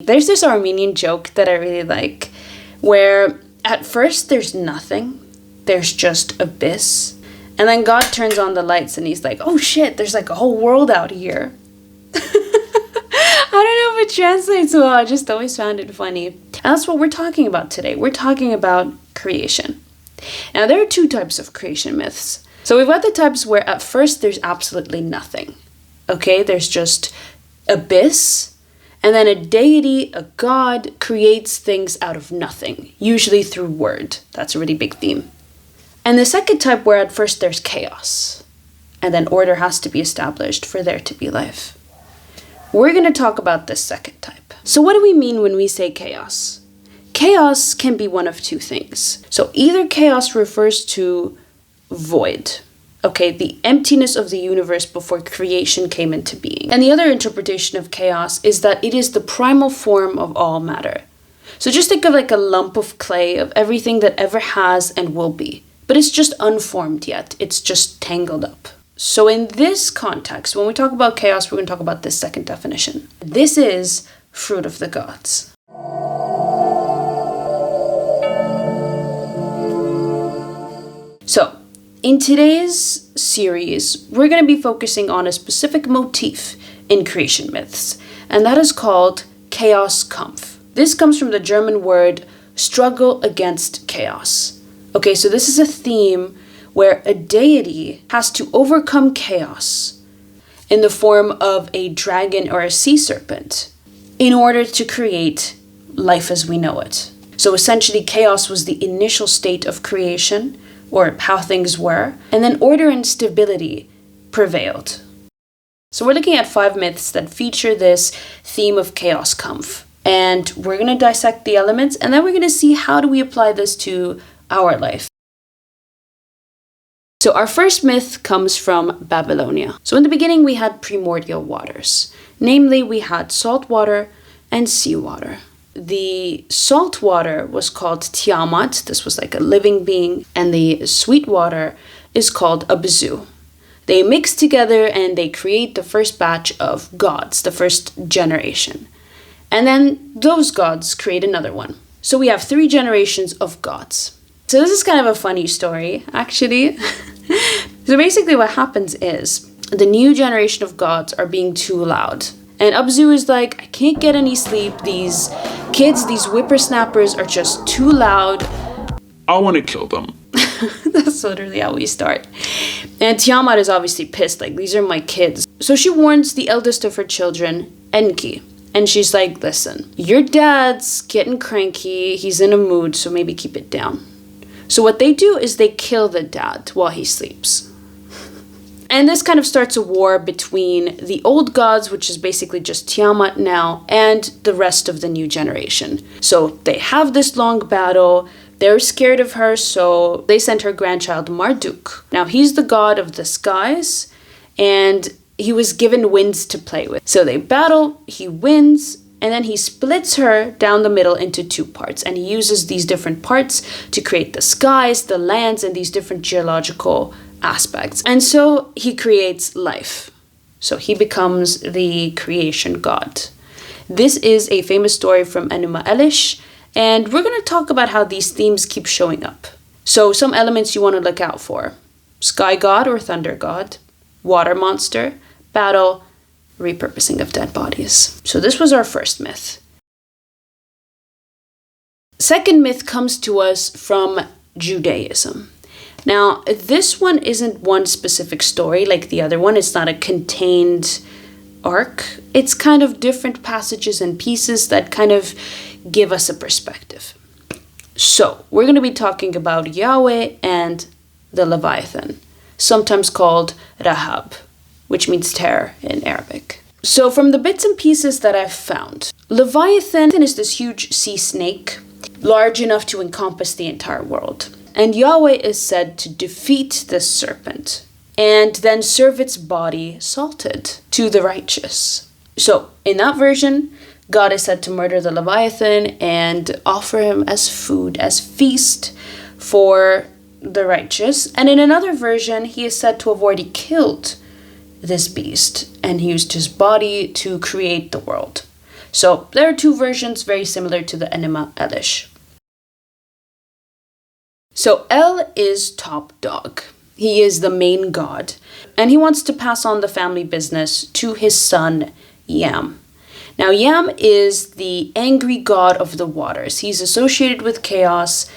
There's this Armenian joke that I really like, where at first there's nothing, there's just abyss, and then God turns on the lights and he's like, oh shit, there's like a whole world out here. I don't know if it translates well, I just always found it funny. And that's what we're talking about today. We're talking about creation. Now, there are two types of creation myths. So we've got the types where at first there's absolutely nothing. Okay, there's just abyss, and then a deity, a god, creates things out of nothing, usually through word. That's a really big theme. And the second type where at first there's chaos, and then order has to be established for there to be life. We're going to talk about this second type. So what do we mean when we say chaos? Chaos can be one of two things. So either chaos refers to void, okay, the emptiness of the universe before creation came into being. And the other interpretation of chaos is that it is the primal form of all matter. So just think of like a lump of clay of everything that ever has and will be. But it's just unformed yet. It's just tangled up. So in this context, when we talk about chaos, we're going to talk about this second definition. This is fruit of the gods. So, in today's series, we're going to be focusing on a specific motif in creation myths, and that is called Chaoskampf. This comes from the German word struggle against chaos. Okay, so this is a theme where a deity has to overcome chaos in the form of a dragon or a sea serpent in order to create life as we know it. So essentially, chaos was the initial state of creation, or how things were, and then order and stability prevailed. So we're looking at 5 myths that feature this theme of Chaoskampf, and we're going to dissect the elements, and then we're going to see how do we apply this to our life. So our first myth comes from Babylonia. So in the beginning we had primordial waters. Namely, we had salt water and seawater. The salt water was called Tiamat, this was like a living being, and the sweet water is called Abzu. They mix together and they create the first batch of gods, the first generation. And then those gods create another one. So we have 3 generations of gods. So this is kind of a funny story, actually. So basically what happens is the new generation of gods are being too loud. And Abzu is like, I can't get any sleep. These kids, these whippersnappers are just too loud. I want to kill them. That's literally how we start. And Tiamat is obviously pissed, like, these are my kids. So she warns the eldest of her children, Enki. And she's like, listen, your dad's getting cranky. He's in a mood, so maybe keep it down. So what they do is they kill the dad while he sleeps. And this kind of starts a war between the old gods, which is basically just Tiamat now, and the rest of the new generation. So they have this long battle. They're scared of her, so they send her grandchild Marduk. Now he's the god of the skies, and he was given winds to play with. So they battle, he wins, and then he splits her down the middle into 2 parts. And he uses these different parts to create the skies, the lands, and these different geological aspects. And so he creates life. So he becomes the creation god. This is a famous story from Enuma Elish, and we're going to talk about how these themes keep showing up. So some elements you want to look out for: sky god or thunder god, water monster, battle, repurposing of dead bodies. So this was our first myth. Second myth comes to us from Judaism. Now, this one isn't one specific story like the other one. It's not a contained arc. It's kind of different passages and pieces that kind of give us a perspective. So, we're going to be talking about Yahweh and the Leviathan, sometimes called Rahab, which means terror in Arabic. So from the bits and pieces that I've found, Leviathan is this huge sea snake, large enough to encompass the entire world. And Yahweh is said to defeat this serpent and then serve its body salted to the righteous. So in that version, God is said to murder the Leviathan and offer him as food, as feast for the righteous. And in another version, he is said to have already killed this beast and he used his body to create the world. So there are two versions very similar to the Enema Elish. So El is top dog. He is the main god, and he wants to pass on the family business to his son, Yam. Now, Yam is the angry god of the waters. He's associated with chaos,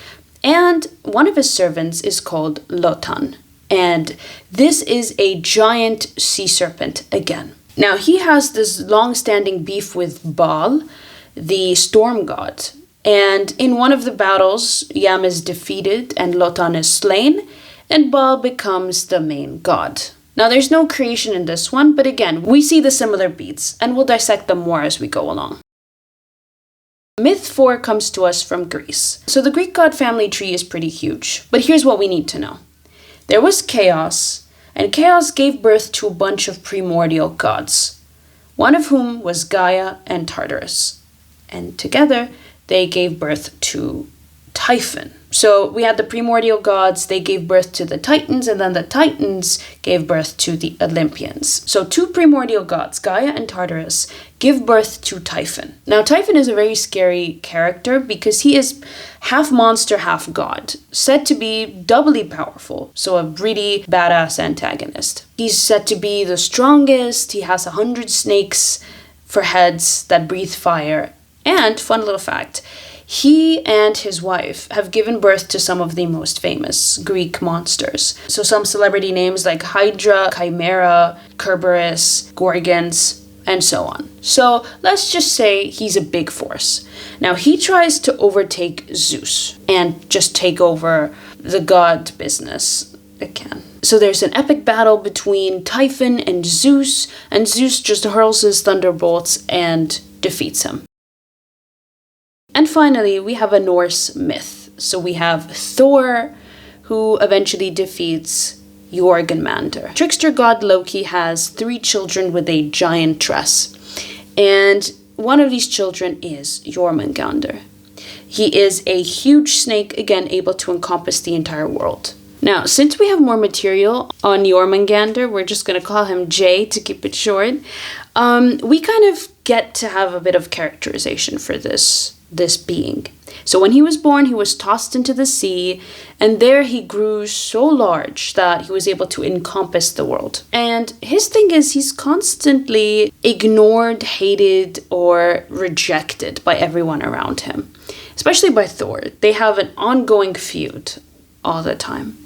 and one of his servants is called Lotan. And this is a giant sea serpent again. Now, he has this long-standing beef with Baal, the storm god. And in one of the battles, Yam is defeated and Lotan is slain, and Baal becomes the main god. Now, there's no creation in this one, but again, we see the similar beats, and we'll dissect them more as we go along. Myth 4 comes to us from Greece. So the Greek god family tree is pretty huge, but here's what we need to know. There was chaos, and chaos gave birth to a bunch of primordial gods, one of whom was Gaia and Tartarus. And together, they gave birth to Typhon. So we had the primordial gods, they gave birth to the Titans, and then the Titans gave birth to the Olympians. So two primordial gods, Gaia and Tartarus, give birth to Typhon. Now Typhon is a very scary character because he is half monster, half god, said to be doubly powerful, so a really badass antagonist. He's said to be the strongest, he has 100 snakes for heads that breathe fire, and, fun little fact, he and his wife have given birth to some of the most famous Greek monsters. So some celebrity names like Hydra, Chimera, Kerberos, Gorgons, and so on. So let's just say he's a big force. Now he tries to overtake Zeus and just take over the god business again. So there's an epic battle between Typhon and Zeus just hurls his thunderbolts and defeats him. And finally, we have a Norse myth. So we have Thor, who eventually defeats Jorgunmandr. Trickster god Loki has 3 children with a giant tress. And one of these children is Jormungandr. He is a huge snake, again, able to encompass the entire world. Now, since we have more material on Jormungandr, we're just going to call him Jay to keep it short. We kind of get to have a bit of characterization for this being. So when he was born, he was tossed into the sea, and there he grew so large that he was able to encompass the world. And his thing is he's constantly ignored, hated, or rejected by everyone around him, especially by Thor. They have an ongoing feud all the time.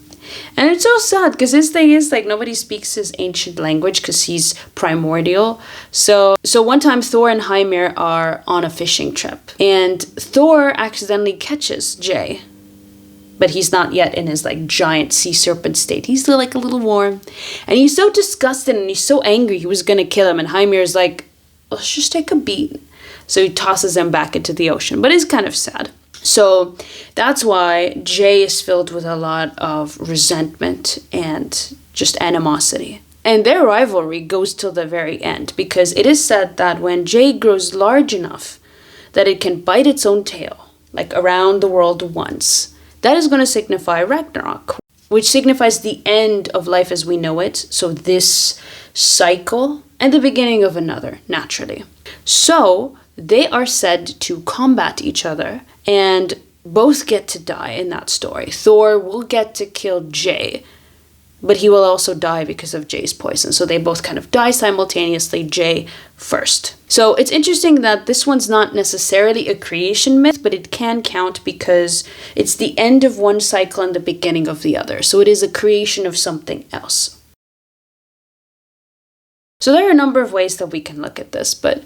And it's so sad because his thing is like nobody speaks his ancient language because he's primordial. So one time Thor and Hymir are on a fishing trip and Thor accidentally catches Jay. But he's not yet in his like giant sea serpent state. He's still like a little warm. And he's so disgusted and he's so angry he was going to kill him. And Hymir's like, let's just take a beat. So he tosses him back into the ocean. But it's kind of sad. So that's why Jay is filled with a lot of resentment and just animosity. And their rivalry goes till the very end because it is said that when Jay grows large enough that it can bite its own tail, like around the world once, that is going to signify Ragnarok, which signifies the end of life as we know it. So this cycle and the beginning of another, naturally. So they are said to combat each other and both get to die in that story. Thor will get to kill Jay, but he will also die because of Jay's poison. So they both kind of die simultaneously, Jay first. So it's interesting that this one's not necessarily a creation myth, but it can count because it's the end of one cycle and the beginning of the other. So it is a creation of something else. So there are a number of ways that we can look at this, but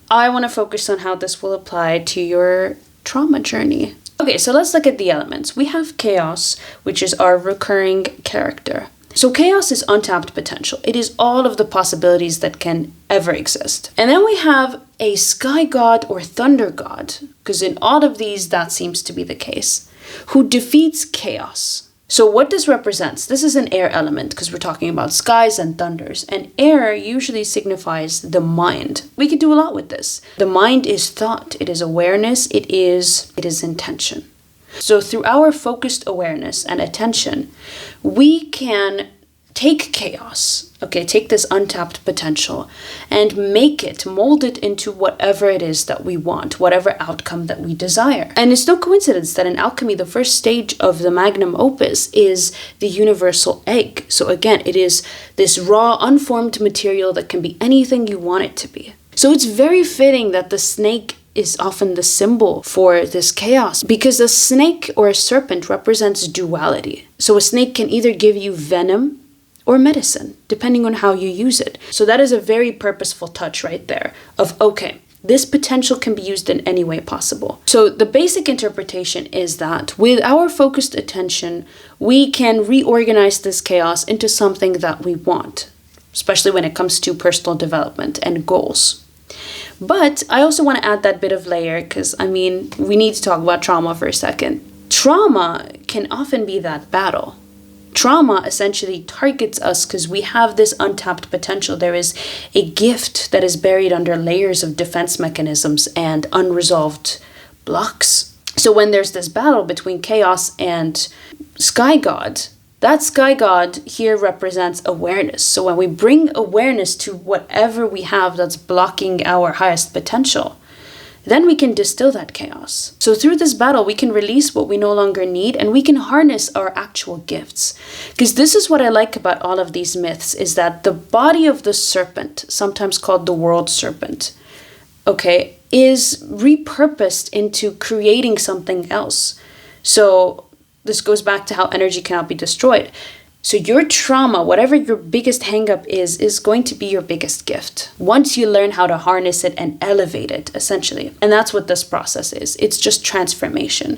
I want to focus on how this will apply to your trauma journey. Okay, so let's look at the elements. We have chaos, which is our recurring character. So chaos is untapped potential. It is all of the possibilities that can ever exist. And then we have a sky god or thunder god, because in all of these, that seems to be the case, who defeats chaos. So what this represents, this is an air element because we're talking about skies and thunders, and air usually signifies the mind. We can do a lot with this. The mind is thought, it is awareness, it is intention. So through our focused awareness and attention, we can take chaos, okay, take this untapped potential and mold it into whatever it is that we want, whatever outcome that we desire. And it's no coincidence that in alchemy, the first stage of the magnum opus is the universal egg. So again, it is this raw, unformed material that can be anything you want it to be. So it's very fitting that the snake is often the symbol for this chaos, because a snake or a serpent represents duality. So a snake can either give you venom or medicine, depending on how you use it. So that is a very purposeful touch right there of, okay, this potential can be used in any way possible. So the basic interpretation is that with our focused attention, we can reorganize this chaos into something that we want, especially when it comes to personal development and goals. But I also want to add that bit of layer because, we need to talk about trauma for a second. Trauma can often be that battle. Trauma essentially targets us because we have this untapped potential. There is a gift that is buried under layers of defense mechanisms and unresolved blocks. So when there's this battle between chaos and sky god, that sky god here represents awareness. So when we bring awareness to whatever we have that's blocking our highest potential, then we can distill that chaos. So through this battle, we can release what we no longer need and we can harness our actual gifts. Because this is what I like about all of these myths, is that the body of the serpent, sometimes called the world serpent, okay, is repurposed into creating something else. So this goes back to how energy cannot be destroyed. So your trauma, whatever your biggest hangup is going to be your biggest gift once you learn how to harness it and elevate it, essentially. And that's what this process is. It's just transformation.